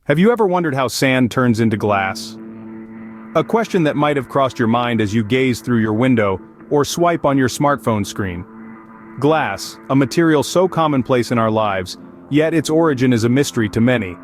Have you ever wondered how sand turns into glass? A question that might have crossed your mind as you gaze through your window or swipe on your smartphone screen. Glass, a material so commonplace in our lives, yet its origin is a mystery to many.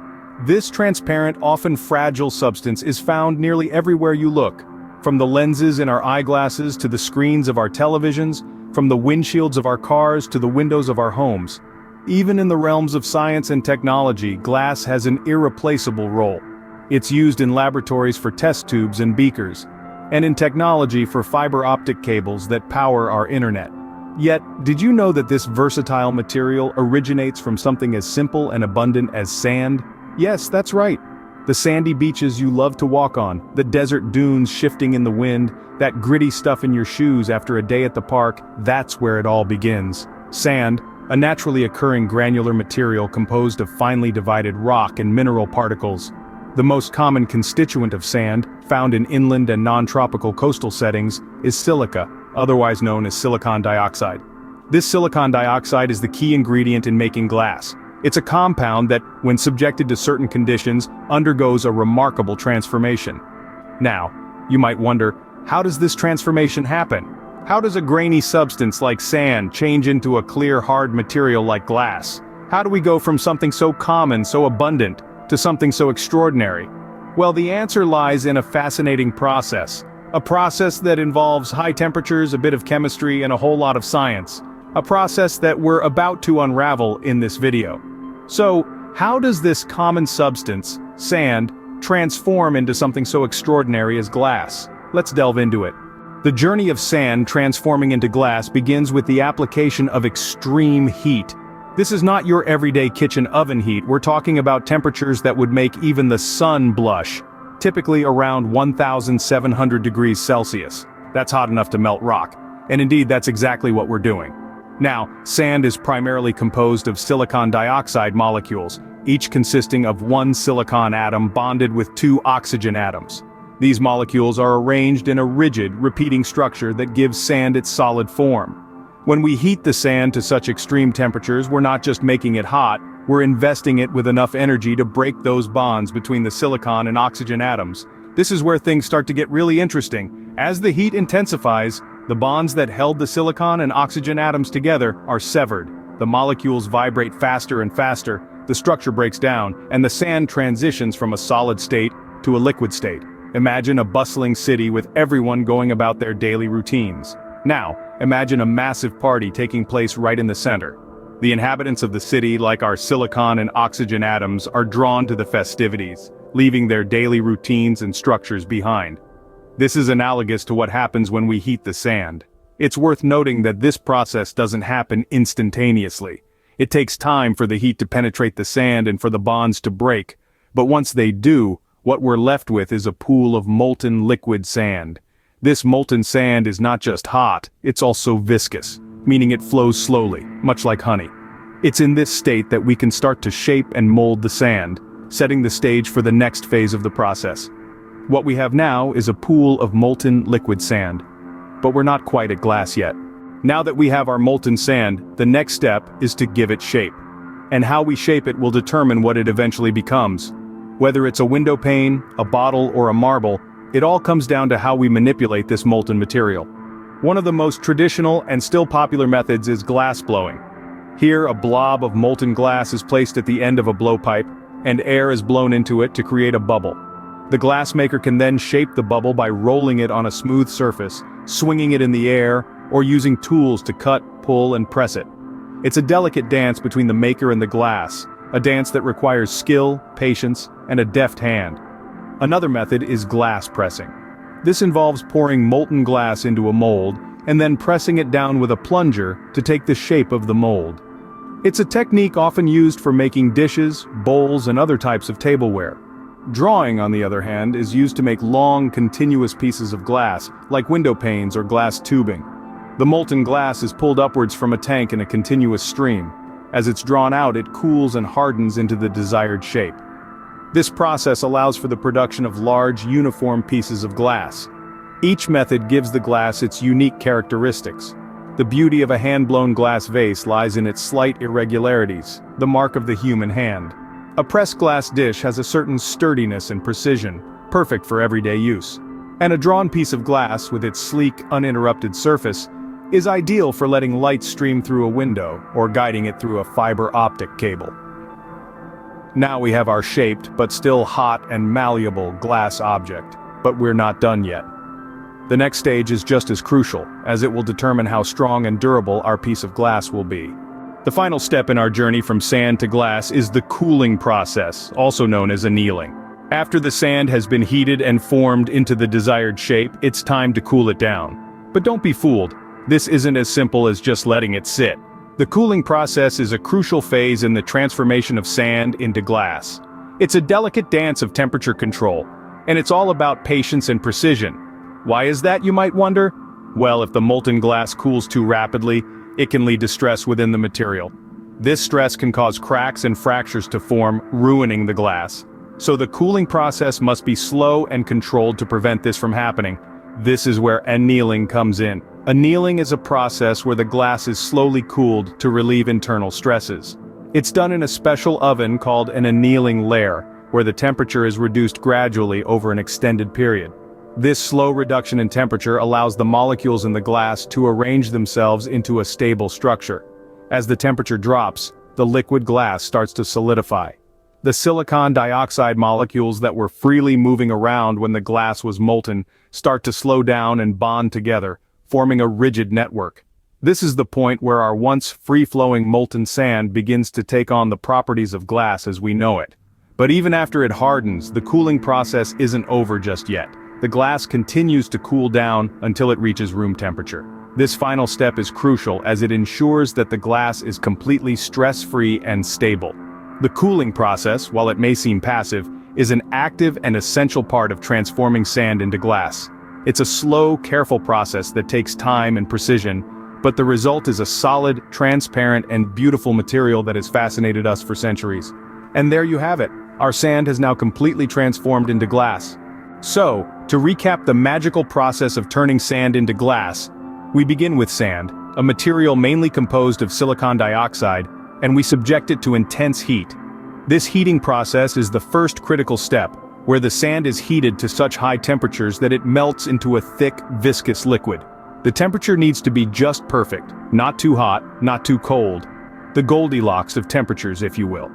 This transparent, often fragile substance is found nearly everywhere you look, from the lenses in our eyeglasses to the screens of our televisions, from the windshields of our cars to the windows of our homes. Even in the realms of science and technology, glass has an irreplaceable role. It's used in laboratories for test tubes and beakers, and in technology for fiber optic cables that power our internet. Yet, did you know that this versatile material originates from something as simple and abundant as sand? Yes, that's right. The sandy beaches you love to walk on, the desert dunes shifting in the wind, that gritty stuff in your shoes after a day at the park, that's where it all begins. Sand, a naturally occurring granular material composed of finely divided rock and mineral particles. The most common constituent of sand, found in inland and non-tropical coastal settings, is silica, otherwise known as silicon dioxide. This silicon dioxide is the key ingredient in making glass. It's a compound that, when subjected to certain conditions, undergoes a remarkable transformation. Now, you might wonder, how does this transformation happen? How does a grainy substance like sand change into a clear, hard material like glass? How do we go from something so common, so abundant, to something so extraordinary? Well, the answer lies in a fascinating process. A process that involves high temperatures, a bit of chemistry, and a whole lot of science. A process that we're about to unravel in this video. So, how does this common substance, sand, transform into something so extraordinary as glass? Let's delve into it. The journey of sand transforming into glass begins with the application of extreme heat. This is not your everyday kitchen oven heat. We're talking about temperatures that would make even the sun blush, typically around 1,700 degrees Celsius. That's hot enough to melt rock. And indeed, that's exactly what we're doing. Now, sand is primarily composed of silicon dioxide molecules, each consisting of one silicon atom bonded with two oxygen atoms. These molecules are arranged in a rigid, repeating structure that gives sand its solid form. When we heat the sand to such extreme temperatures, we're not just making it hot, we're investing it with enough energy to break those bonds between the silicon and oxygen atoms. This is where things start to get really interesting. As the heat intensifies, the bonds that held the silicon and oxygen atoms together are severed. The molecules vibrate faster and faster, the structure breaks down, and the sand transitions from a solid state to a liquid state. Imagine a bustling city with everyone going about their daily routines. Now, imagine a massive party taking place right in the center. The inhabitants of the city, like our silicon and oxygen atoms, are drawn to the festivities, leaving their daily routines and structures behind. This is analogous to what happens when we heat the sand. It's worth noting that this process doesn't happen instantaneously. It takes time for the heat to penetrate the sand and for the bonds to break. But once they do, what we're left with is a pool of molten liquid sand. This molten sand is not just hot, it's also viscous, meaning it flows slowly, much like honey. It's in this state that we can start to shape and mold the sand, setting the stage for the next phase of the process. What we have now is a pool of molten liquid sand. But we're not quite at glass yet. Now that we have our molten sand, the next step is to give it shape. And how we shape it will determine what it eventually becomes. Whether it's a window pane, a bottle, or a marble, it all comes down to how we manipulate this molten material. One of the most traditional and still popular methods is glass blowing. Here, a blob of molten glass is placed at the end of a blowpipe, and air is blown into it to create a bubble. The glassmaker can then shape the bubble by rolling it on a smooth surface, swinging it in the air, or using tools to cut, pull, and press it. It's a delicate dance between the maker and the glass, a dance that requires skill, patience, and a deft hand. Another method is glass pressing. This involves pouring molten glass into a mold, and then pressing it down with a plunger to take the shape of the mold. It's a technique often used for making dishes, bowls, and other types of tableware. Drawing, on the other hand, is used to make long, continuous pieces of glass, like window panes or glass tubing. The molten glass is pulled upwards from a tank in a continuous stream. As it's drawn out, it cools and hardens into the desired shape. This process allows for the production of large, uniform pieces of glass. Each method gives the glass its unique characteristics. The beauty of a hand-blown glass vase lies in its slight irregularities, the mark of the human hand. A pressed glass dish has a certain sturdiness and precision, perfect for everyday use. And a drawn piece of glass, with its sleek, uninterrupted surface, is ideal for letting light stream through a window or guiding it through a fiber optic cable. Now we have our shaped, but still hot and malleable glass object, but we're not done yet. The next stage is just as crucial, as it will determine how strong and durable our piece of glass will be. The final step in our journey from sand to glass is the cooling process, also known as annealing. After the sand has been heated and formed into the desired shape, it's time to cool it down. But don't be fooled, this isn't as simple as just letting it sit. The cooling process is a crucial phase in the transformation of sand into glass. It's a delicate dance of temperature control, and it's all about patience and precision. Why is that, you might wonder? Well, if the molten glass cools too rapidly, it can lead to stress within the material. This stress can cause cracks and fractures to form, ruining the glass. So the cooling process must be slow and controlled to prevent this from happening. This is where annealing comes in. Annealing is a process where the glass is slowly cooled to relieve internal stresses. It's done in a special oven called an annealing layer, where the temperature is reduced gradually over an extended period. This slow reduction in temperature allows the molecules in the glass to arrange themselves into a stable structure. As the temperature drops, the liquid glass starts to solidify. The silicon dioxide molecules that were freely moving around when the glass was molten start to slow down and bond together, forming a rigid network. This is the point where our once free-flowing molten sand begins to take on the properties of glass as we know it. But even after it hardens, the cooling process isn't over just yet. The glass continues to cool down until it reaches room temperature. This final step is crucial as it ensures that the glass is completely stress-free and stable. The cooling process, while it may seem passive, is an active and essential part of transforming sand into glass. It's a slow, careful process that takes time and precision, but the result is a solid, transparent, and beautiful material that has fascinated us for centuries. And there you have it. Our sand has now completely transformed into glass. So, to recap the magical process of turning sand into glass, we begin with sand, a material mainly composed of silicon dioxide, and we subject it to intense heat. This heating process is the first critical step, where the sand is heated to such high temperatures that it melts into a thick, viscous liquid. The temperature needs to be just perfect, not too hot, not too cold. The Goldilocks of temperatures, if you will.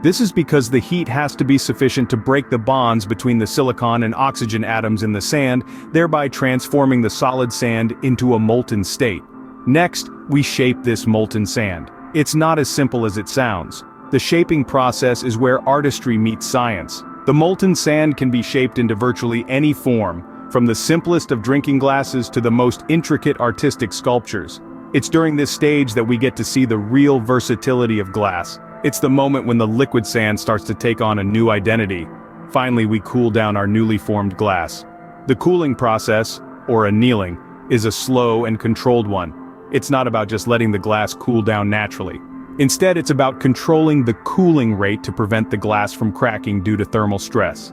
This is because the heat has to be sufficient to break the bonds between the silicon and oxygen atoms in the sand, thereby transforming the solid sand into a molten state. Next, we shape this molten sand. It's not as simple as it sounds. The shaping process is where artistry meets science. The molten sand can be shaped into virtually any form, from the simplest of drinking glasses to the most intricate artistic sculptures. It's during this stage that we get to see the real versatility of glass. It's the moment when the liquid sand starts to take on a new identity. Finally, we cool down our newly formed glass. The cooling process, or annealing, is a slow and controlled one. It's not about just letting the glass cool down naturally. Instead, it's about controlling the cooling rate to prevent the glass from cracking due to thermal stress.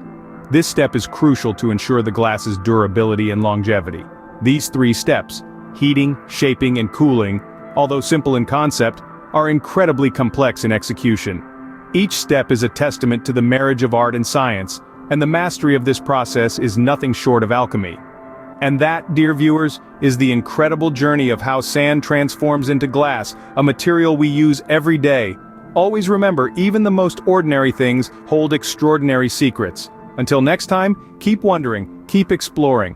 This step is crucial to ensure the glass's durability and longevity. These three steps, heating, shaping, and cooling, although simple in concept, are incredibly complex in execution. Each step is a testament to the marriage of art and science, and the mastery of this process is nothing short of alchemy. And that, dear viewers, is the incredible journey of how sand transforms into glass, a material we use every day. Always remember, even the most ordinary things hold extraordinary secrets. Until next time, keep wondering, keep exploring,